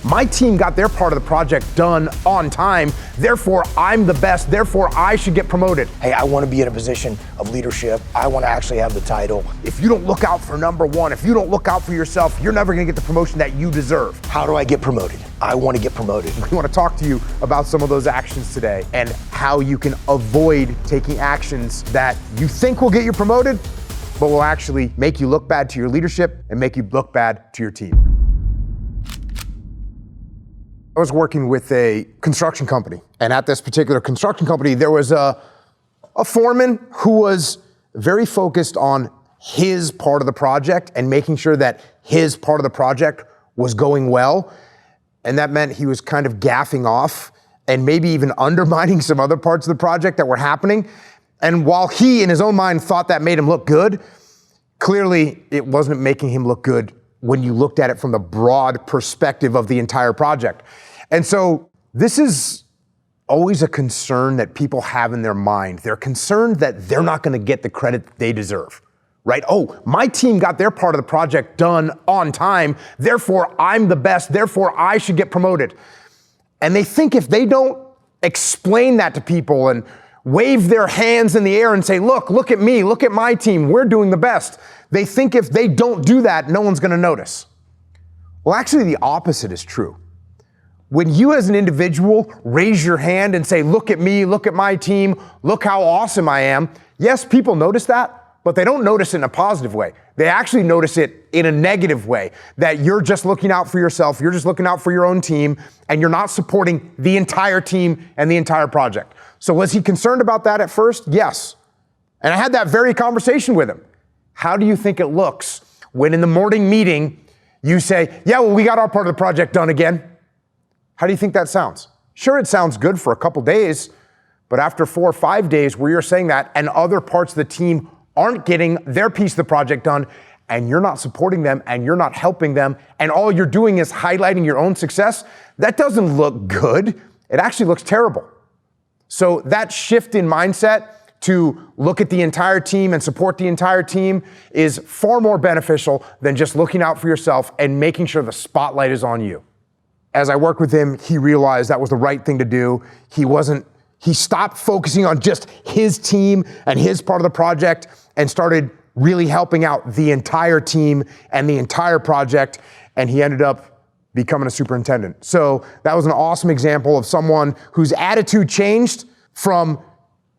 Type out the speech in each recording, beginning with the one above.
my team got their part of the project done on time, therefore I'm the best, therefore I should get promoted. Hey, I want to be in a position of leadership. I want to actually have the title. If you don't look out for number one, if you don't look out for yourself, you're never going to get the promotion that you deserve. How do I get promoted? I want to get promoted. We want to talk to you about some of those actions today and how you can avoid taking actions that you think will get you promoted, but will actually make you look bad to your leadership and make you look bad to your team. I was working with a construction company, and at this particular construction company, there was a foreman who was very focused on his part of the project and making sure that his part of the project was going well. And that meant he was kind of gaffing off and maybe even undermining some other parts of the project that were happening. And while he, in his own mind, thought that made him look good, clearly it wasn't making him look good when you looked at it from the broad perspective of the entire project. And so this is always a concern that people have in their mind. They're concerned that they're not going to get the credit they deserve, right? Oh, my team got their part of the project done on time, therefore I'm the best, therefore I should get promoted. And they think if they don't explain that to people and wave their hands in the air and say, look at me, look at my team, we're doing the best. They think if they don't do that, no one's going to notice. Well, actually the opposite is true. When you as an individual raise your hand and say, look at me, look at my team, look how awesome I am, yes, people notice that, but they don't notice it in a positive way. They actually notice it in a negative way, that you're just looking out for yourself, you're just looking out for your own team, and you're not supporting the entire team and the entire project. So was he concerned about that at first? Yes. And I had that very conversation with him. How do you think it looks when in the morning meeting you say, yeah, well, we got our part of the project done again? How do you think that sounds? Sure, it sounds good for a couple days, but after 4 or 5 days where you're saying that and other parts of the team aren't getting their piece of the project done and you're not supporting them and you're not helping them and all you're doing is highlighting your own success, that doesn't look good. It actually looks terrible. So that shift in mindset to look at the entire team and support the entire team is far more beneficial than just looking out for yourself and making sure the spotlight is on you. As I worked with him, he realized that was the right thing to do. He stopped focusing on just his team and his part of the project and started really helping out the entire team and the entire project, and he ended up becoming a superintendent. So that was an awesome example of someone whose attitude changed from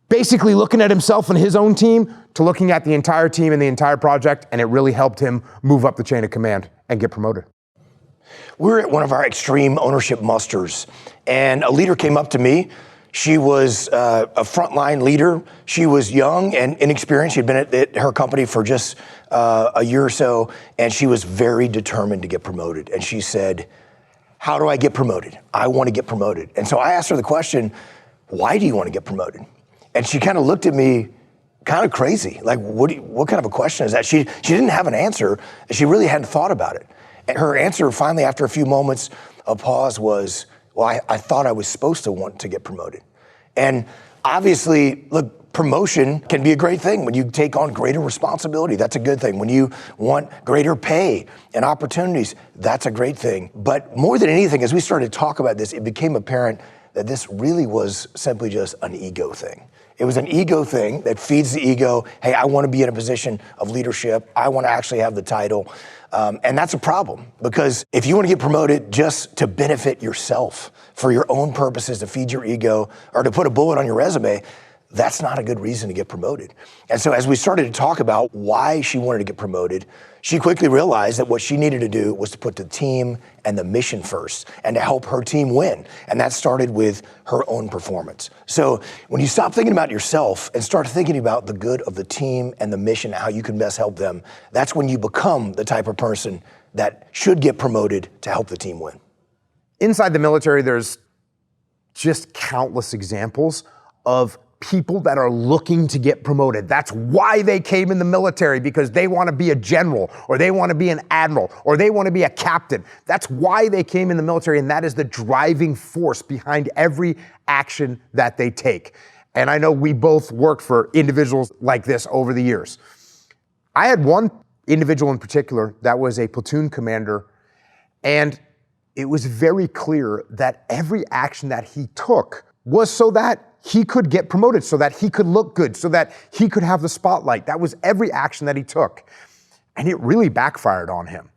basically looking at himself and his own team to looking at the entire team and the entire project, and it really helped him move up the chain of command and get promoted. We're at one of our extreme ownership musters, and a leader came up to me. She was a frontline leader. She was young and inexperienced. She'd been at her company for just a year or so, and she was very determined to get promoted. And she said, how do I get promoted? I want to get promoted. And so I asked her the question, why do you want to get promoted? And she kind of looked at me kind of crazy, like, what kind of a question is that? She didn't have an answer, and she really hadn't thought about it. And her answer finally, after a few moments of pause, was, well, I thought I was supposed to want to get promoted. And obviously, look, promotion can be a great thing. When you take on greater responsibility, that's a good thing. When you want greater pay and opportunities, that's a great thing. But more than anything, as we started to talk about this, it became apparent that this really was simply just an ego thing. It was an ego thing that feeds the ego. Hey, I want to be in a position of leadership. I want to actually have the title. And that's a problem, because if you want to get promoted just to benefit yourself for your own purposes, to feed your ego or to put a bullet on your resume, that's not a good reason to get promoted. And so as we started to talk about why she wanted to get promoted, she quickly realized that what she needed to do was to put the team and the mission first and to help her team win. And that started with her own performance. So when you stop thinking about yourself and start thinking about the good of the team and the mission, how you can best help them, that's when you become the type of person that should get promoted to help the team win. Inside the military, there's just countless examples of people that are looking to get promoted. That's why they came in the military, because they want to be a general, or they want to be an admiral, or they want to be a captain. That's why they came in the military, and that is the driving force behind every action that they take. And I know we both worked for individuals like this over the years. I had one individual in particular that was a platoon commander, and it was very clear that every action that he took was so that he could get promoted, so that he could look good, so that he could have the spotlight. That was every action that he took. And it really backfired on him.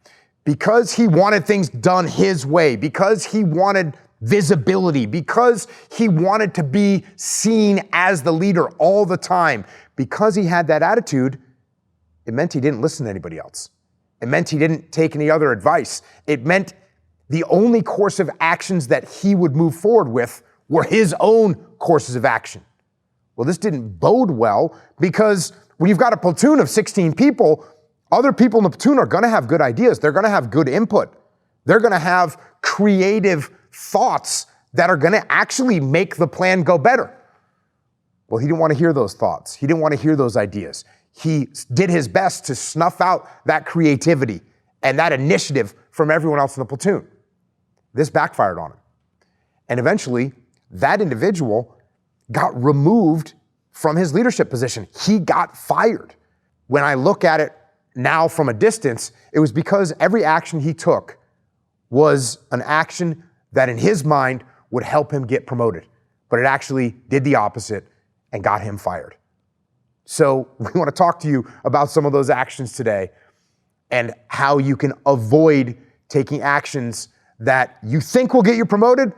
Because he wanted things done his way, because he wanted visibility, because he wanted to be seen as the leader all the time, because he had that attitude, it meant he didn't listen to anybody else. It meant he didn't take any other advice. It meant the only course of actions that he would move forward with were his own courses of action. Well, this didn't bode well, because when you've got a platoon of 16 people, other people in the platoon are going to have good ideas. They're going to have good input. They're going to have creative thoughts that are going to actually make the plan go better. Well, he didn't want to hear those thoughts. He didn't want to hear those ideas. He did his best to snuff out that creativity and that initiative from everyone else in the platoon. This backfired on him. And eventually, that individual got removed from his leadership position. He got fired. When I look at it now from a distance, it was because every action he took was an action that in his mind would help him get promoted. But it actually did the opposite and got him fired. So we want to talk to you about some of those actions today and how you can avoid taking actions that you think will get you promoted,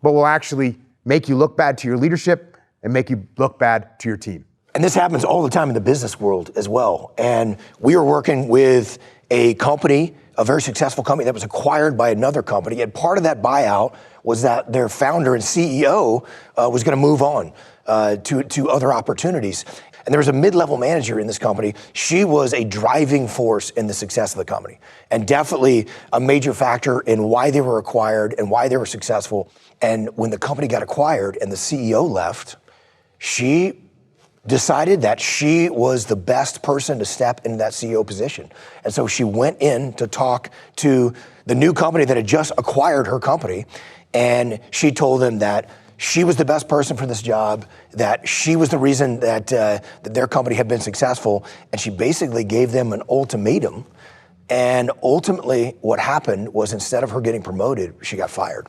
but will actually make you look bad to your leadership and make you look bad to your team. And this happens all the time in the business world as well. And we are working with a company, a very successful company that was acquired by another company. And part of that buyout was that their founder and CEO was going to move on to other opportunities. And there was a mid-level manager in this company. She was a driving force in the success of the company, and definitely a major factor in why they were acquired and why they were successful. And when the company got acquired and the CEO left, she decided that she was the best person to step into that CEO position. And so she went in to talk to the new company that had just acquired her company, and she told them that she was the best person for this job, that she was the reason that, that their company had been successful, and she basically gave them an ultimatum. And ultimately, what happened was, instead of her getting promoted, she got fired.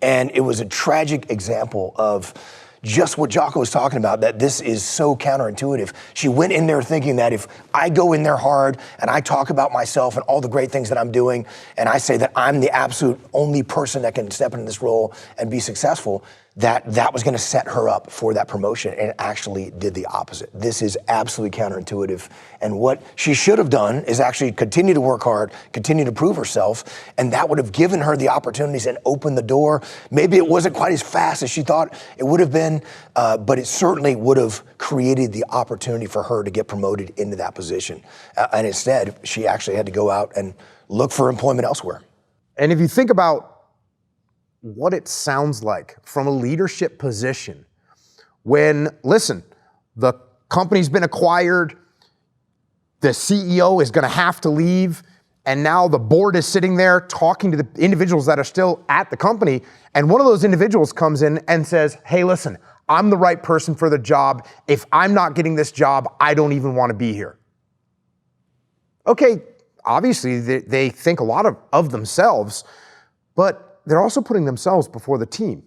And it was a tragic example of just what Jocko was talking about, that this is so counterintuitive. She went in there thinking that if I go in there hard and I talk about myself and all the great things that I'm doing, and I say that I'm the absolute only person that can step into this role and be successful, that was going to set her up for that promotion, and it actually did the opposite. This is absolutely counterintuitive. And what she should have done is actually continue to work hard, continue to prove herself, and that would have given her the opportunities and opened the door. Maybe it wasn't quite as fast as she thought it would have been, but it certainly would have created the opportunity for her to get promoted into that position. And instead, she actually had to go out and look for employment elsewhere. And if you think about what it sounds like from a leadership position when, listen, the company's been acquired, the CEO is going to have to leave, and now the board is sitting there talking to the individuals that are still at the company, and one of those individuals comes in and says, hey, listen, I'm the right person for the job. If I'm not getting this job, I don't even want to be here. Okay, obviously they think a lot of themselves, but they're also putting themselves before the team.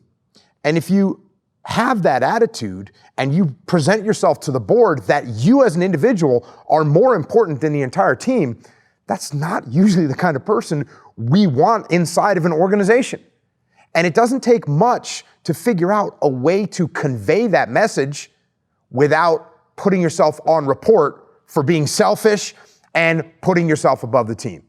And if you have that attitude and you present yourself to the board that you as an individual are more important than the entire team, that's not usually the kind of person we want inside of an organization. And it doesn't take much to figure out a way to convey that message without putting yourself on report for being selfish and putting yourself above the team.